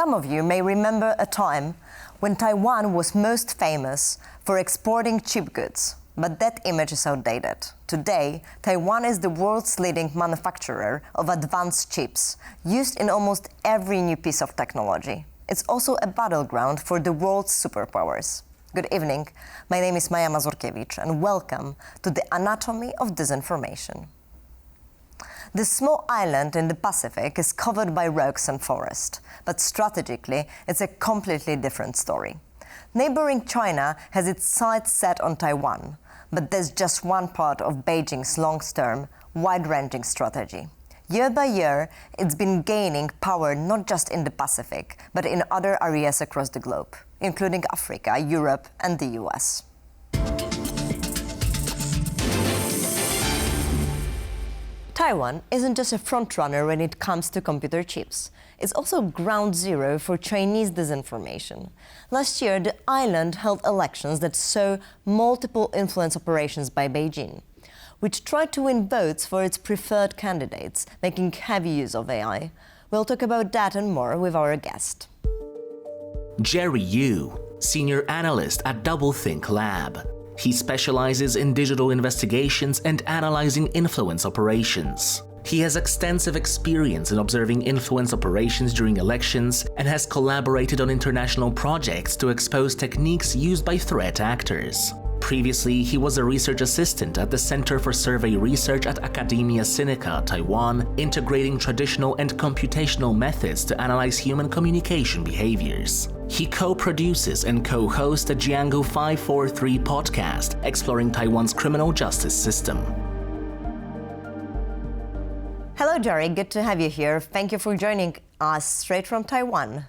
Some of you may remember a time when Taiwan was most famous for exporting cheap goods, but that image is outdated. Today, Taiwan is the world's leading manufacturer of advanced chips, used in almost every new piece of technology. It's also a battleground for the world's superpowers. Good evening, my name is Maia Mazurkiewicz, and welcome to the Anatomy of Disinformation. This small island in the Pacific is covered by rocks and forest, but strategically, it's a completely different story. Neighboring China has its sights set on Taiwan, but there's just one part of Beijing's long-term, wide-ranging strategy. Year by year, it's been gaining power not just in the Pacific, but in other areas across the globe, including Africa, Europe, and the US. Taiwan isn't just a frontrunner when it comes to computer chips. It's also ground zero for Chinese disinformation. Last year, the island held elections that saw multiple influence operations by Beijing, which tried to win votes for its preferred candidates, making heavy use of AI. We'll talk about that and more with our guest. Jerry Yu, Senior Analyst at Doublethink Lab. He specializes in digital investigations and analyzing influence operations. He has extensive experience in observing influence operations during elections and has collaborated on international projects to expose techniques used by threat actors. Previously, he was a research assistant at the Center for Survey Research at Academia Sinica, Taiwan, integrating traditional and computational methods to analyze human communication behaviors. He co-produces and co-hosts the Django 543 podcast, exploring Taiwan's criminal justice system. Hello, Jerry. Good to have you here. Thank you for joining us straight from Taiwan.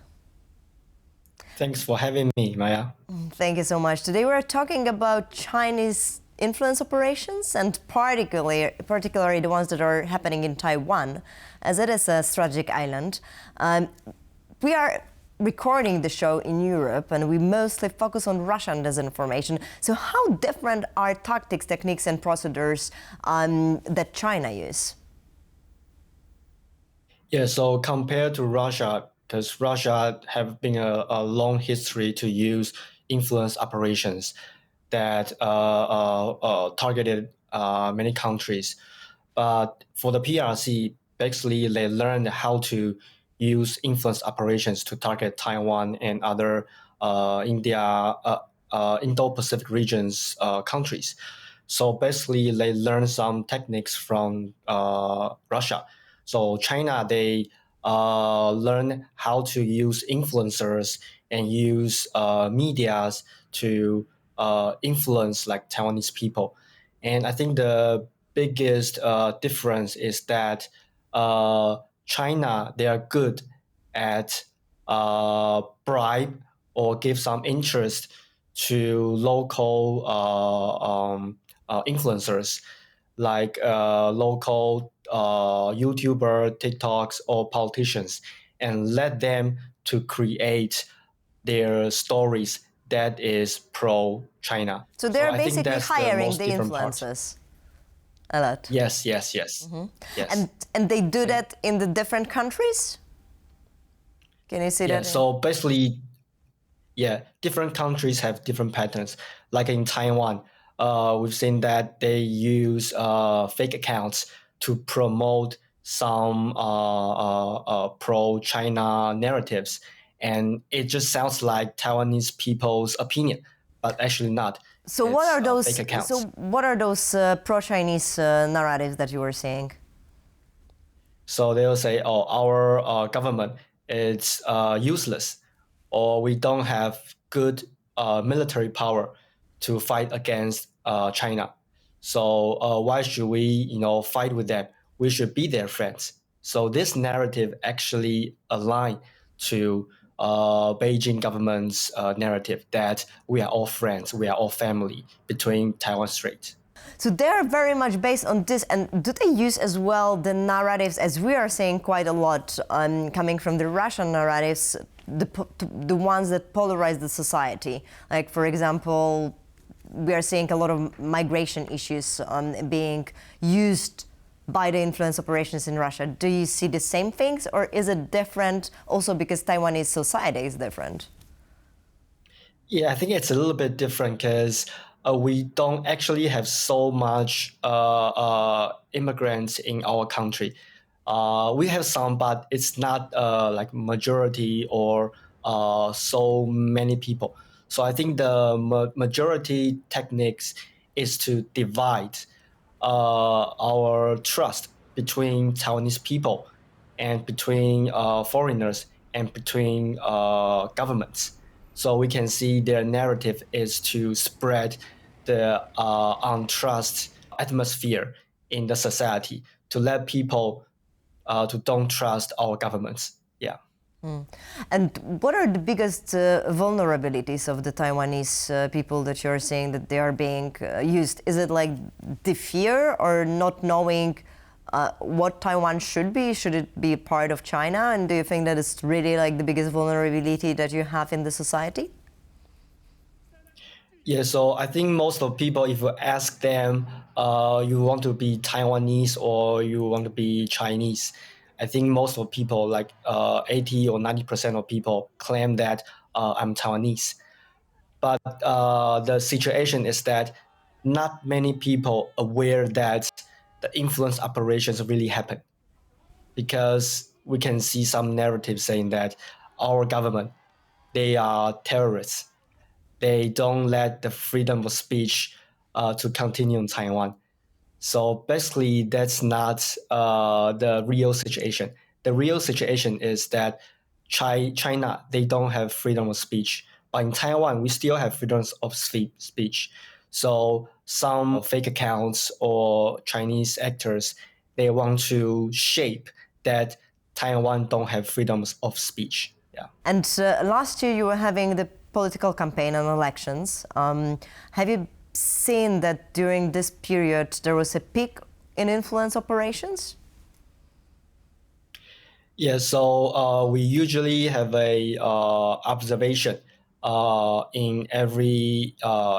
Thanks for having me, Maya. Thank you so much. Today we're talking about Chinese influence operations and particularly the ones that are happening in Taiwan, as it is a strategic island. We are recording the show in Europe and we mostly focus on Russian disinformation. So how different are tactics, techniques and procedures that China use? Yeah, so compared to Russia, because Russia have been a long history to use influence operations that targeted many countries. But for the PRC, basically they learned how to use influence operations to target Taiwan and other Indo-Pacific regions countries. So basically they learned some techniques from Russia. So China, they learn how to use influencers and use medias to influence like Taiwanese people. And I think the biggest difference is that China, they are good at bribe or give some interest to local influencers, like local YouTuber, TikToks, or politicians, and let them to create their stories that is pro-China. So they're basically hiring the influencers a lot. Yes. Mm-hmm. Yes. And they do that in the different countries? Can you see that? So basically, different countries have different patterns. Like in Taiwan, we've seen that they use fake accounts to promote some pro-China narratives. And it just sounds like Taiwanese people's opinion, but actually not. So what are those fake accounts. So what are those pro-Chinese narratives that you were saying? So they'll say, oh, our government is useless, or we don't have good military power to fight against China. So why should we, fight with them? We should be their friends. So this narrative actually aligns to Beijing government's narrative that we are all friends, we are all family between Taiwan Strait. So they're very much based on this, and do they use as well the narratives, as we are saying quite a lot, coming from the Russian narratives, the ones that polarize the society? Like, for example, we are seeing a lot of migration issues being used by the influence operations in Russia. Do you see the same things, or is it different also because Taiwanese society is different? Yeah, I think it's a little bit different because we don't actually have so much immigrants in our country. We have some, but it's not like majority or so many people. So I think the majority techniques is to divide our trust between Taiwanese people and between foreigners and between governments. So we can see their narrative is to spread the untrust atmosphere in the society to let people to don't trust our governments. Yeah. And what are the biggest vulnerabilities of the Taiwanese people that you're saying that they are being used? Is it like the fear or not knowing what Taiwan should be? Should it be part of China? And do you think that it's really like the biggest vulnerability that you have in the society? Yeah, so I think most of people, if you ask them, you want to be Taiwanese or you want to be Chinese, I think most of people, like 80 or 90% of people, claim that I'm Taiwanese. But the situation is that not many people aware that the influence operations really happen, because we can see some narratives saying that our government, they are terrorists. They don't let the freedom of speech to continue in Taiwan. So basically, that's not the real situation. The real situation is that China, they don't have freedom of speech. But in Taiwan, we still have freedom of speech. So some fake accounts or Chinese actors, they want to shape that Taiwan don't have freedom of speech. Yeah. And last year you were having the political campaign and elections. Have you seen that during this period there was a peak in influence operations? Yeah, so we usually have a observation in every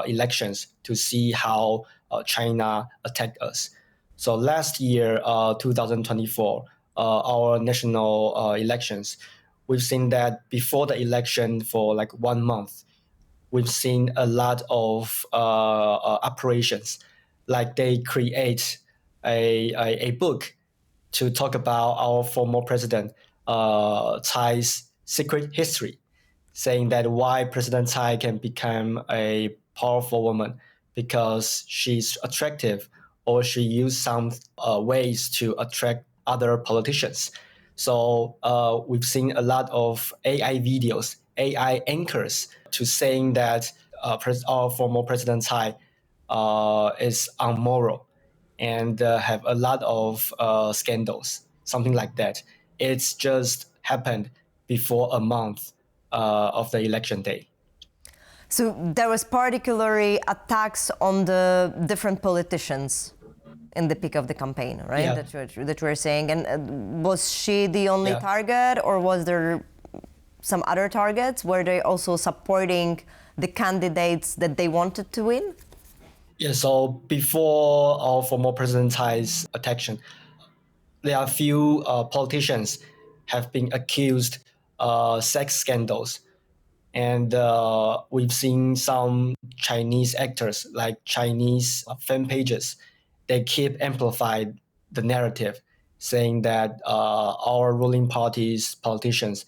elections to see how China attacked us. So last year, 2024, our national elections, we've seen that before the election for like 1 month, we've seen a lot of operations. Like they create a book to talk about our former president Tsai's secret history, saying that why President Tsai can become a powerful woman because she's attractive or she used some ways to attract other politicians. So we've seen a lot of AI videos, AI anchors to saying that our former President Tsai is unmoral and have a lot of scandals, something like that. It's just happened before a month of the election day. So there was particularly attacks on the different politicians in the peak of the campaign, right? Yeah. That you were saying. And was she the only Yeah. target, or was there some other targets? Were they also supporting the candidates that they wanted to win? Yeah, so before our former President Tsai's attack, there are a few politicians have been accused sex scandals. And we've seen some Chinese actors, like Chinese fan pages, they keep amplifying the narrative, saying that our ruling party's politicians,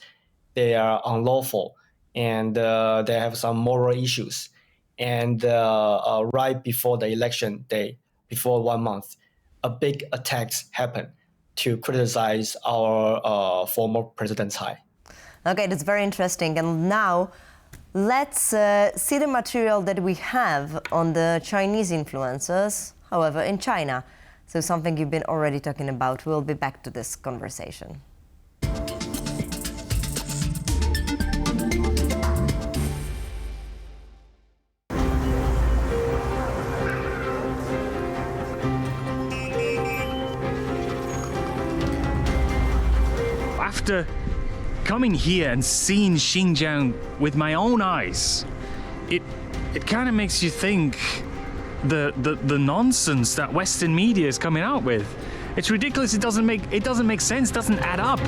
they are unlawful and they have some moral issues. And right before the election day, before 1 month, a big attack happened to criticize our former President Tsai. Okay, that's very interesting. And now let's see the material that we have on the Chinese influencers, however, in China. So something you've been already talking about. We'll be back to this conversation. After coming here and seeing Xinjiang with my own eyes, it kind of makes you think the nonsense that Western media is coming out with. It's ridiculous. It doesn't make sense. Doesn't add up.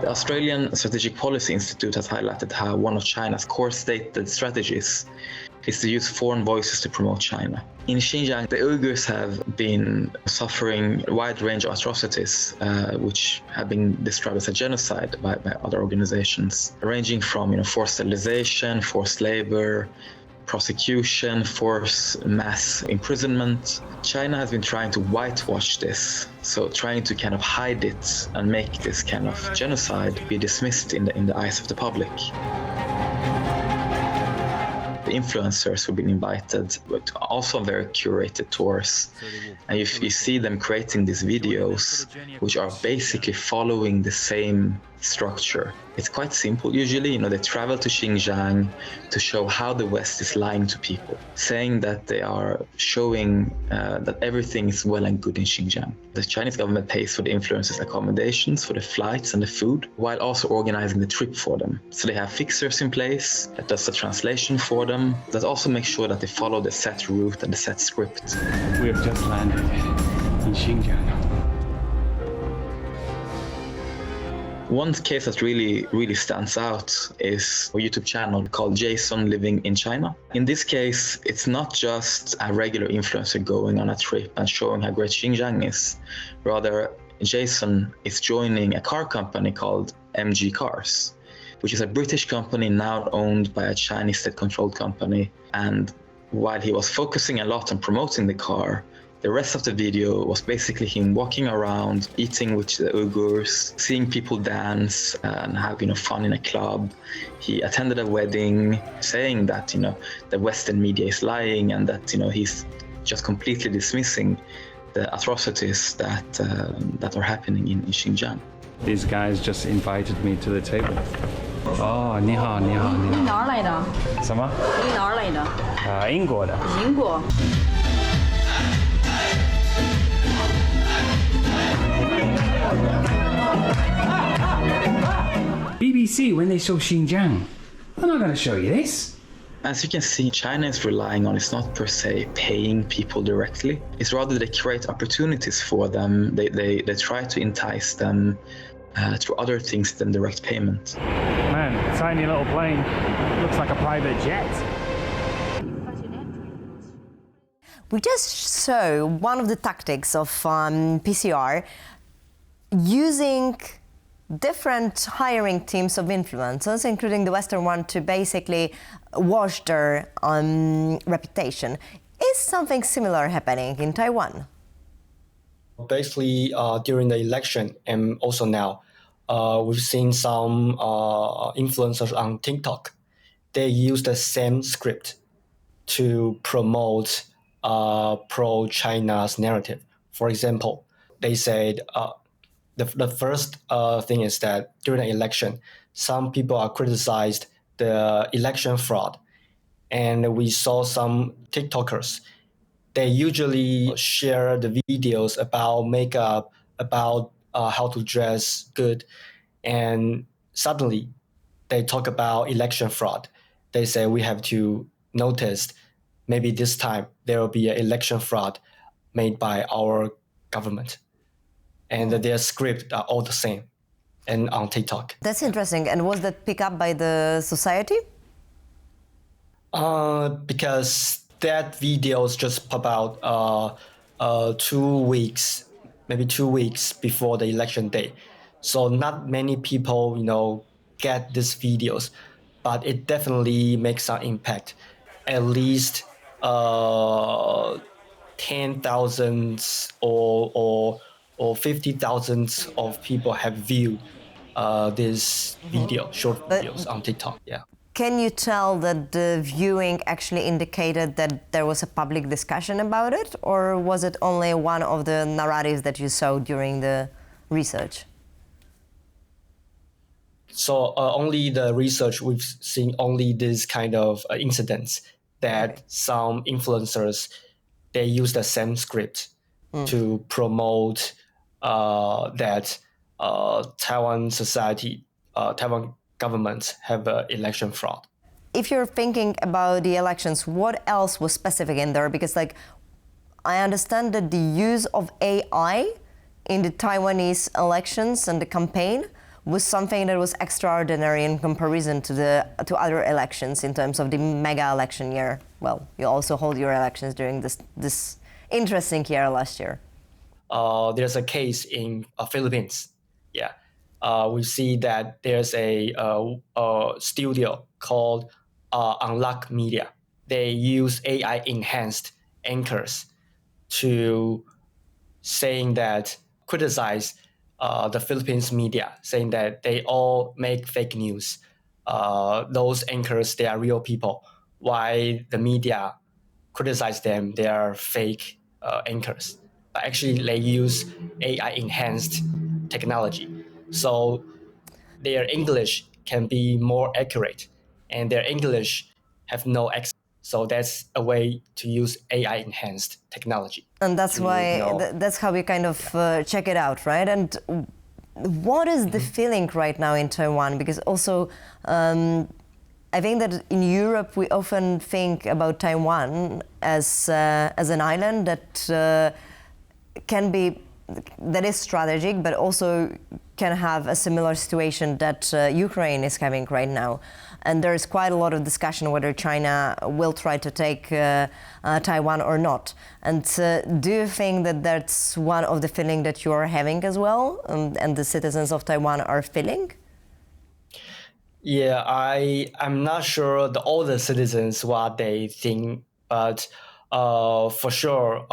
The Australian Strategic Policy Institute has highlighted how one of China's core stated strategies is to use foreign voices to promote China. In Xinjiang, the Uyghurs have been suffering a wide range of atrocities, which have been described as a genocide by other organizations, ranging from forced sterilization, forced labor, prosecution, forced mass imprisonment. China has been trying to whitewash this, so trying to kind of hide it and make this kind of genocide be dismissed in the eyes of the public. The influencers who've been invited, but also very curated tours. And you see them creating these videos, which are basically following the same structure. It's quite simple usually, they travel to Xinjiang to show how the West is lying to people, saying that they are showing that everything is well and good in Xinjiang. The Chinese government pays for the influencers' accommodations, for the flights and the food, while also organizing the trip for them. So they have fixers in place that does the translation for them, that also makes sure that they follow the set route and the set script. We have just landed in Xinjiang. One case that really stands out is a YouTube channel called Jason Living in China. In this case, it's not just a regular influencer going on a trip and showing how great Xinjiang is. Rather, Jason is joining a car company called MG Cars, which is a British company now owned by a Chinese state-controlled company. And while he was focusing a lot on promoting the car, the rest of the video was basically him walking around, eating with the Uyghurs, seeing people dance and have fun in a club. He attended a wedding, saying that the Western media is lying and that he's just completely dismissing the atrocities that are happening in Xinjiang. These guys just invited me to the table. Oh, 你好，你好，你好。你哪儿来的？什么？你哪儿来的？英国的。英国。BBC, when they show Xinjiang, they're not going to show you this. As you can see, China is relying on, it's not per se paying people directly. It's rather they create opportunities for them. They try to entice them through other things than direct payment. Man, tiny little plane. Looks like a private jet. We just saw one of the tactics of PCR using different hiring teams of influencers, including the Western one, to basically wash their reputation. Is something similar happening in Taiwan? Basically, during the election and also now, we've seen some influencers on TikTok. They use the same script to promote pro-China's narrative. For example, they said the first thing is that during the election, some people are criticized the election fraud. And we saw some TikTokers, they usually share the videos about makeup, about how to dress good. And suddenly they talk about election fraud. They say we have to notice maybe this time there will be an election fraud made by our government. And their script are all the same and on TikTok. That's interesting. And was that picked up by the society? Because that videos just pop out 2 weeks, maybe 2 weeks before the election day. So not many people, get these videos, but it definitely makes some impact. At least 10,000 or 50,000 of people have viewed this video, short videos on TikTok. Yeah. Can you tell that the viewing actually indicated that there was a public discussion about it, or was it only one of the narratives that you saw during the research? So only the research, we've seen only this kind of incidents that some influencers, they use the same script to promote that Taiwan society, Taiwan governments have election fraud. If you're thinking about the elections, what else was specific in there? Because I understand that the use of AI in the Taiwanese elections and the campaign was something that was extraordinary in comparison to other elections in terms of the mega election year. Well, you also hold your elections during this interesting year last year. There's a case in Philippines. Yeah, we see that there's a studio called Unlock Media. They use AI enhanced anchors to criticize the Philippines media, saying that they all make fake news. Those anchors, they are real people. Why the media criticize them, they are fake anchors. But actually, they use AI enhanced technology. So their English can be more accurate, and their English have no accent. So that's a way to use AI enhanced technology. And that's why that's how we kind of check it out, right? And what is the feeling right now in Taiwan? Because also, I think that in Europe we often think about Taiwan as an island that is strategic, but also can have a similar situation that Ukraine is having right now. And there is quite a lot of discussion whether China will try to take Taiwan or not. And do you think that that's one of the feeling that you are having as well, and the citizens of Taiwan are feeling? Yeah, I'm not sure all the citizens what they think, but for sure,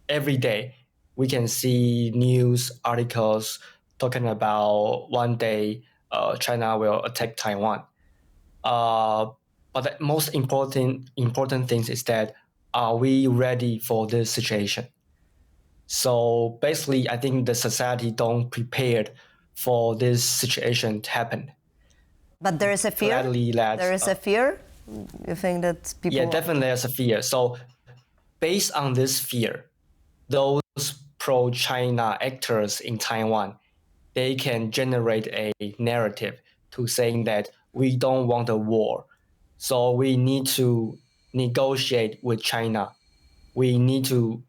every day we can see news articles talking about one day China will attack Taiwan. But the most important thing is that, are we ready for this situation? So basically, I think the society don't prepared for this situation to happen. But there is a fear? There is a fear? You think that people... Yeah, definitely there's a fear. So based on this fear, those pro-China actors in Taiwan, they can generate a narrative to saying that we don't want a war. So we need to negotiate with China. We need to,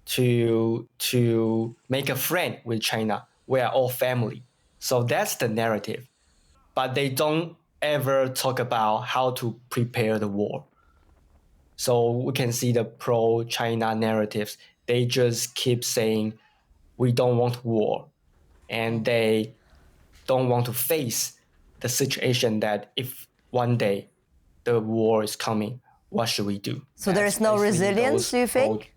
to make a friend with China. We are all family. So that's the narrative. But they don't ever talk about how to prepare the war. So we can see the pro-China narratives. They just keep saying, we don't want war. And they don't want to face the situation that if one day the war is coming, what should we do? So there is no resilience, do you think?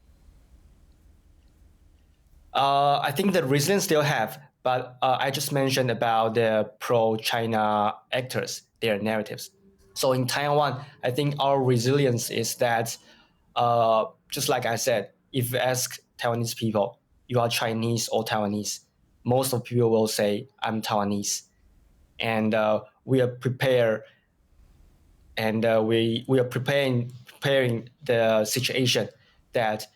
I think the resilience still have, but I just mentioned about the pro-China actors, their narratives. So in Taiwan, I think our resilience is that, just like I said, if you ask Taiwanese people, you are Chinese or Taiwanese, most of people will say, I'm Taiwanese. And we are prepared, and we are preparing the situation that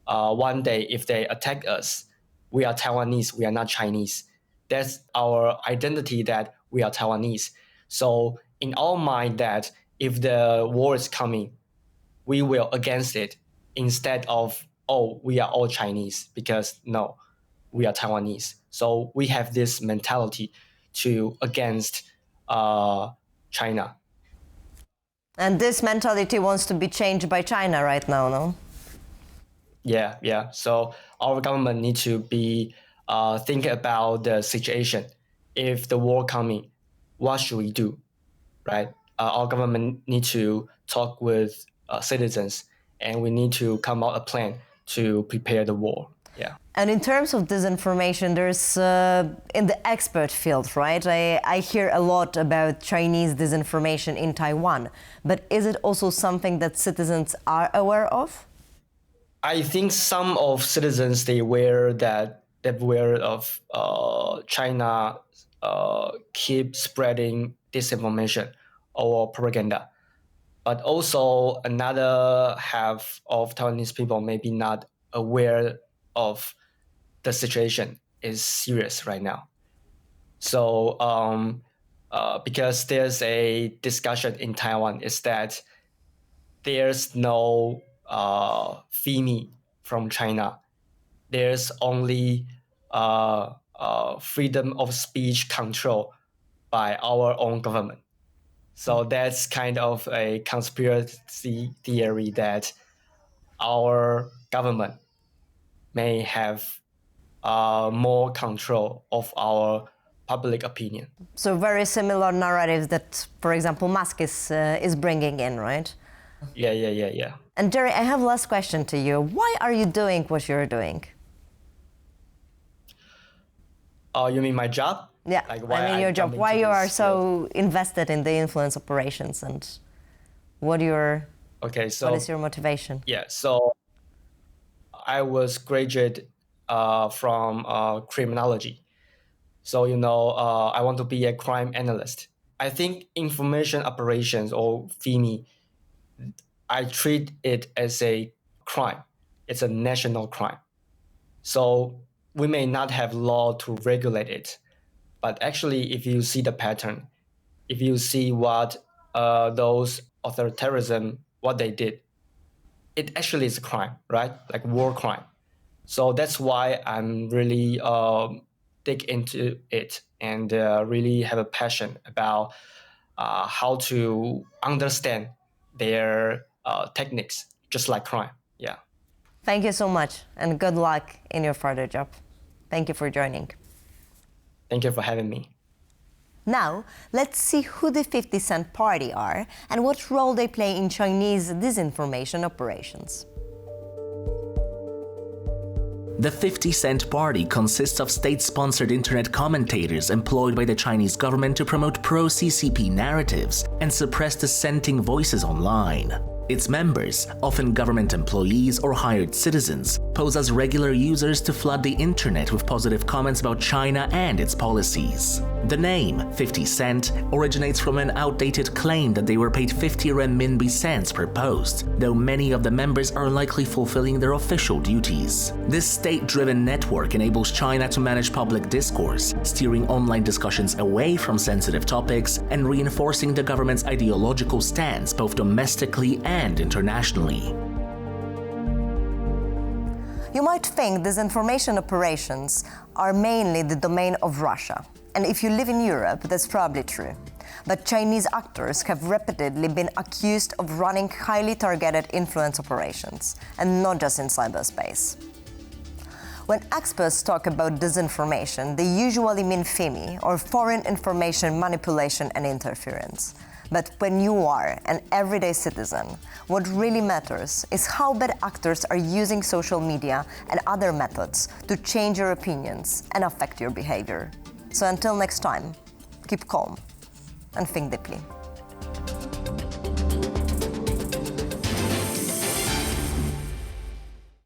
one day if they attack us, we are Taiwanese, we are not Chinese. That's our identity, that we are Taiwanese. So in our mind that if the war is coming, we will against it instead of, oh, we are all Chinese, because no, we are Taiwanese. So we have this mentality to against China. And this mentality wants to be changed by China right now, no? Yeah. So our government needs to be think about the situation. If the war coming, what should we do, right? Our government needs to talk with citizens, and we need to come out a plan to prepare the war. Yeah. And in terms of disinformation, there's in the expert field, right? I hear a lot about Chinese disinformation in Taiwan, but is it also something that citizens are aware of? I think some of citizens, they're aware of China keep spreading disinformation or propaganda. But also another half of Taiwanese people may be not aware of the situation is serious right now. So because there's a discussion in Taiwan is that there's no FIMI from China. There's only freedom of speech control by our own government. So that's kind of a conspiracy theory that our government may have more control of our public opinion. So very similar narratives that, for example, Musk is bringing in, right? Yeah. And Jerry, I have last question to you. Why are you doing what you're doing? You mean my job? Yeah, like why I mean your job. Why you are so invested in the influence operations, and what is your motivation? Yeah, so I was graduate from criminology. So, I want to be a crime analyst. I think information operations, or FIMI, I treat it as a crime. It's a national crime. So we may not have law to regulate it, but actually, if you see the pattern, if you see what those authoritarianism, what they did, it actually is a crime, right? Like war crime. So that's why I'm really dig into it and really have a passion about how to understand their techniques, just like crime. Yeah. Thank you so much, and good luck in your further job. Thank you for joining. Thank you for having me. Now, let's see who the 50 Cent Party are and what role they play in Chinese disinformation operations. The 50 Cent Party consists of state-sponsored internet commentators employed by the Chinese government to promote pro-CCP narratives and suppress dissenting voices online. Its members, often government employees or hired citizens, pose as regular users to flood the internet with positive comments about China and its policies. The name, 50 Cent, originates from an outdated claim that they were paid 50 renminbi cents per post, though many of the members are likely fulfilling their official duties. This state-driven network enables China to manage public discourse, steering online discussions away from sensitive topics and reinforcing the government's ideological stance both domestically and internationally. You might think disinformation operations are mainly the domain of Russia. And if you live in Europe, that's probably true. But Chinese actors have repeatedly been accused of running highly targeted influence operations, and not just in cyberspace. When experts talk about disinformation, they usually mean FIMI, or foreign information manipulation and interference. But when you are an everyday citizen, what really matters is how bad actors are using social media and other methods to change your opinions and affect your behavior. So until next time, keep calm and think deeply.